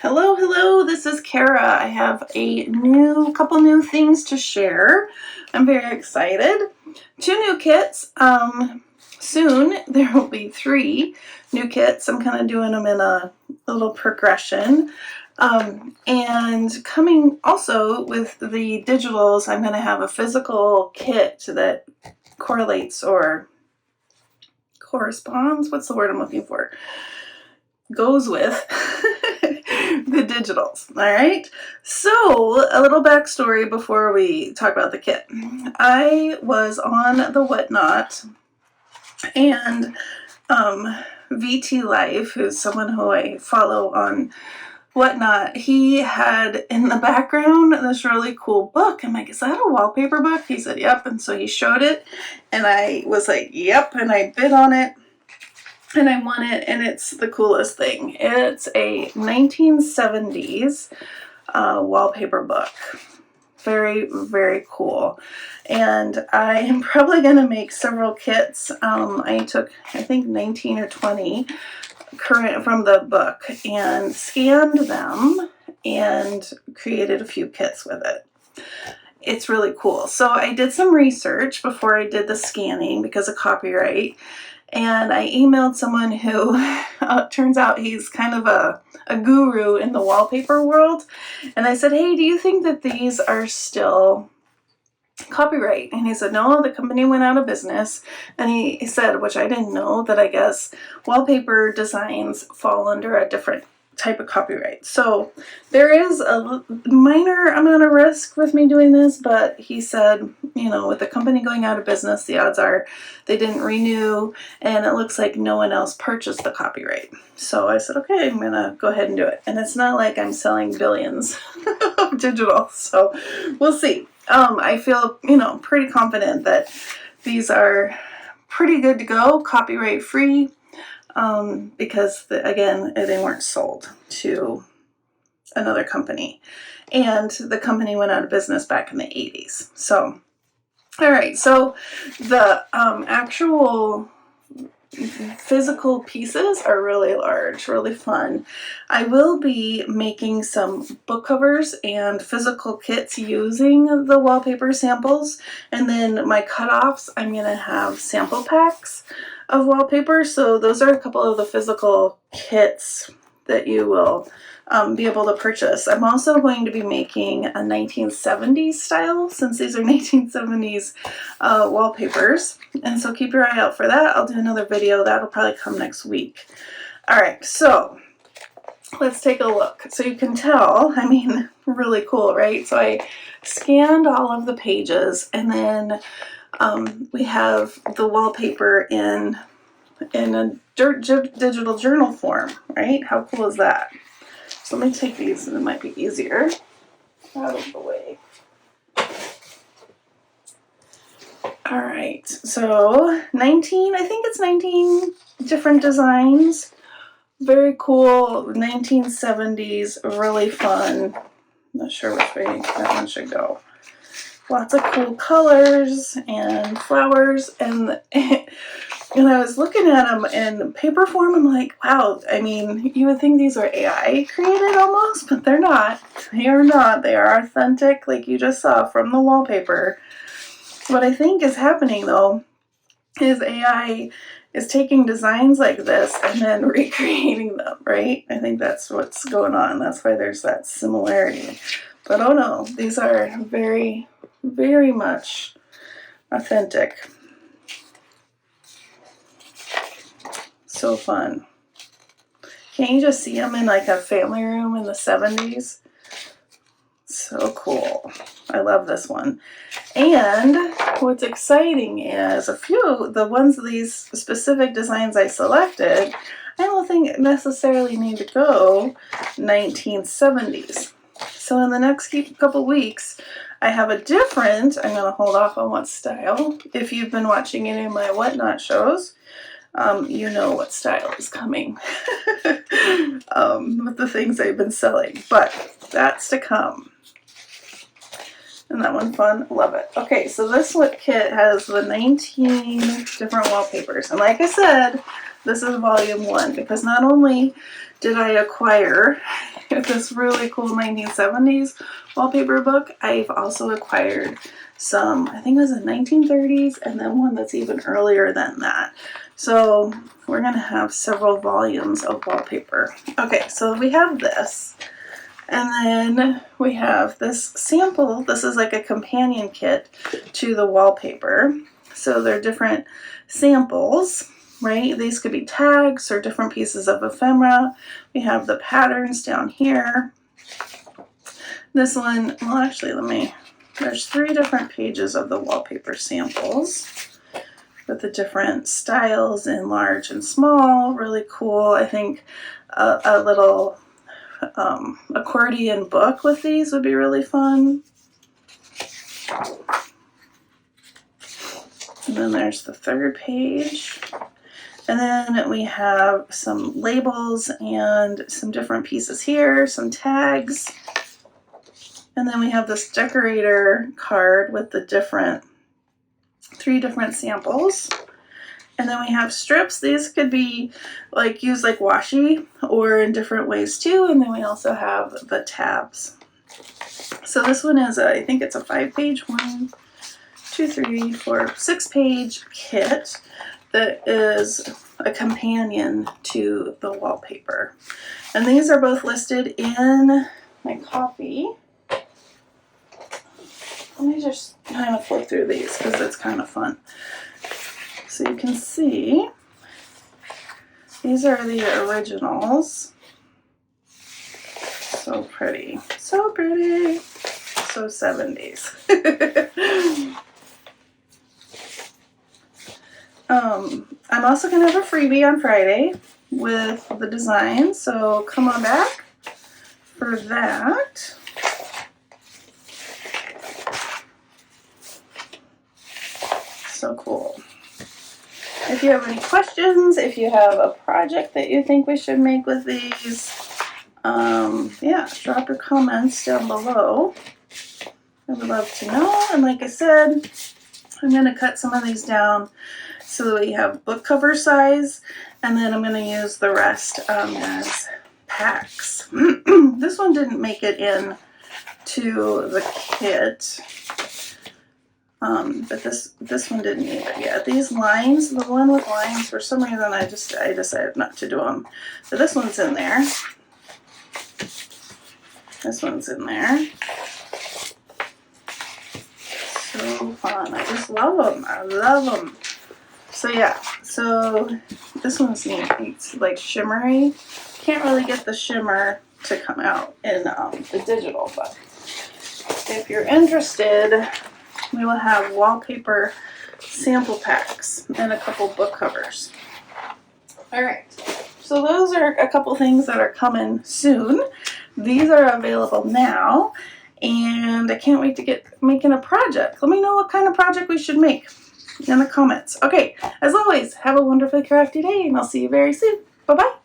Hello, hello, this is Cara. I have a couple new things to share. I'm very excited. 2 new kits. Soon there will be 3 new kits. I'm kind of doing them in a little progression. And coming also with the digitals, I'm going to have a physical kit that correlates or corresponds. What's the word I'm looking for? Goes with the digitals. All right. So a little backstory before we talk about the kit. I was on the Whatnot, and VT Life, who's someone who I follow on Whatnot, he had in the background this really cool book. I'm like, is that a wallpaper book? He said, yep. And so he showed it, and I was like, yep. And I bid on it. And I won it, and it's the coolest thing. It's a 1970s wallpaper book. Very, very cool. And I am probably going to make several kits. I took, I think, 19 or 20 current from the book and scanned them and created a few kits with it. It's really cool. So I did some research before I did the scanning because of copyright. And I emailed someone who turns out he's kind of a guru in the wallpaper world. And I said, hey, do you think that these are still copyright? And he said, no, the company went out of business. And he said, which I didn't know, that I guess wallpaper designs fall under a different type of copyright. So there is a minor amount of risk with me doing this, but he said, you know, with the company going out of business, the odds are they didn't renew, and it looks like no one else purchased the copyright. So I said, okay, I'm gonna go ahead and do it. And it's not like I'm selling billions of digital, so we'll see. I feel, you know, pretty confident that these are pretty good to go, copyright free. Because again, they weren't sold to another company, and the company went out of business back in the 80s. So, all right, so the actual physical pieces are really large, really fun. I will be making some book covers and physical kits using the wallpaper samples, and then my cutoffs, I'm going to have sample packs of wallpaper. So those are a couple of the physical kits that you will be able to purchase. I'm also going to be making a 1970s style, since these are 1970s wallpapers. And so keep your eye out for that. I'll do another video. That'll probably come next week. All right, so let's take a look. So you can tell, I mean, really cool, right? So I scanned all of the pages, and then we have the wallpaper in a digital journal form, right? How cool is that? So let me take these, and it might be easier out of the way. All right, so 19, I think it's 19 different designs. Very cool, 1970s, really fun. Not sure which way that one should go. Lots of cool colors and flowers, and when I was looking at them in paper form, I'm like, wow, I mean, you would think these are AI created almost, but they're not. They are not. They are authentic, like you just saw from the wallpaper. What I think is happening, though, is AI is taking designs like this and then recreating them, right? I think that's what's going on. That's why there's that similarity. But oh no, these are very, very much authentic. So fun. Can't you just see them in like a family room in the 70s? So cool. I love this one. And what's exciting is a few of the ones of these specific designs I selected, I don't think necessarily need to go 1970s. So in the next couple weeks, I have a different, I'm going to hold off on what style. If you've been watching any of my Whatnot shows, you know what style is coming with the things I've been selling. But that's to come. Isn't that one fun? Love it. Okay, so this kit has the 19 different wallpapers. And like I said, this is volume 1, because not only did I acquire this really cool 1970s wallpaper book. I've also acquired some, I think it was in 1930s, and then one that's even earlier than that. So we're going to have several volumes of wallpaper. Okay, so we have this. And then we have this sample. This is like a companion kit to the wallpaper. So they're different samples, right? These could be tags or different pieces of ephemera. We have the patterns down here. This one, well, actually, there's 3 different pages of the wallpaper samples with the different styles in large and small. Really cool. I think a little accordion book with these would be really fun. And then there's the 3rd page. And then we have some labels and some different pieces here, some tags. And then we have this decorator card with the 3 different samples. And then we have strips. These could be like used like washi or in different ways too. And then we also have the tabs. So this one is, I think it's a 5-page, 1, 2, 3, 4, 6-page kit that is a companion to the wallpaper. And these are both listed in my copy. Let me just kind of flip through these because it's kind of fun. So you can see, these are the originals. So pretty, so pretty, so 70s. I'm also going to have a freebie on Friday with the design, so come on back for that. So cool. If you have any questions, if you have a project that you think we should make with these, yeah, drop your comments down below. I would love to know. And like I said, I'm going to cut some of these down so that we have book cover size, and then I'm going to use the rest as packs. This one didn't make it in to the kit. But this one didn't either. Yeah, these lines, the one with lines, for some reason I decided not to do them. So this one's in there. This one's in there. So fun. I just love them. I love them. So yeah, so this one's neat. It's like shimmery. Can't really get the shimmer to come out in the digital, but if you're interested, we will have wallpaper sample packs and a couple book covers. All right, so those are a couple things that are coming soon. These are available now, and I can't wait to get making a project. Let me know what kind of project we should make in the comments. Okay, as always, have a wonderfully crafty day, and I'll see you very soon. Bye-bye.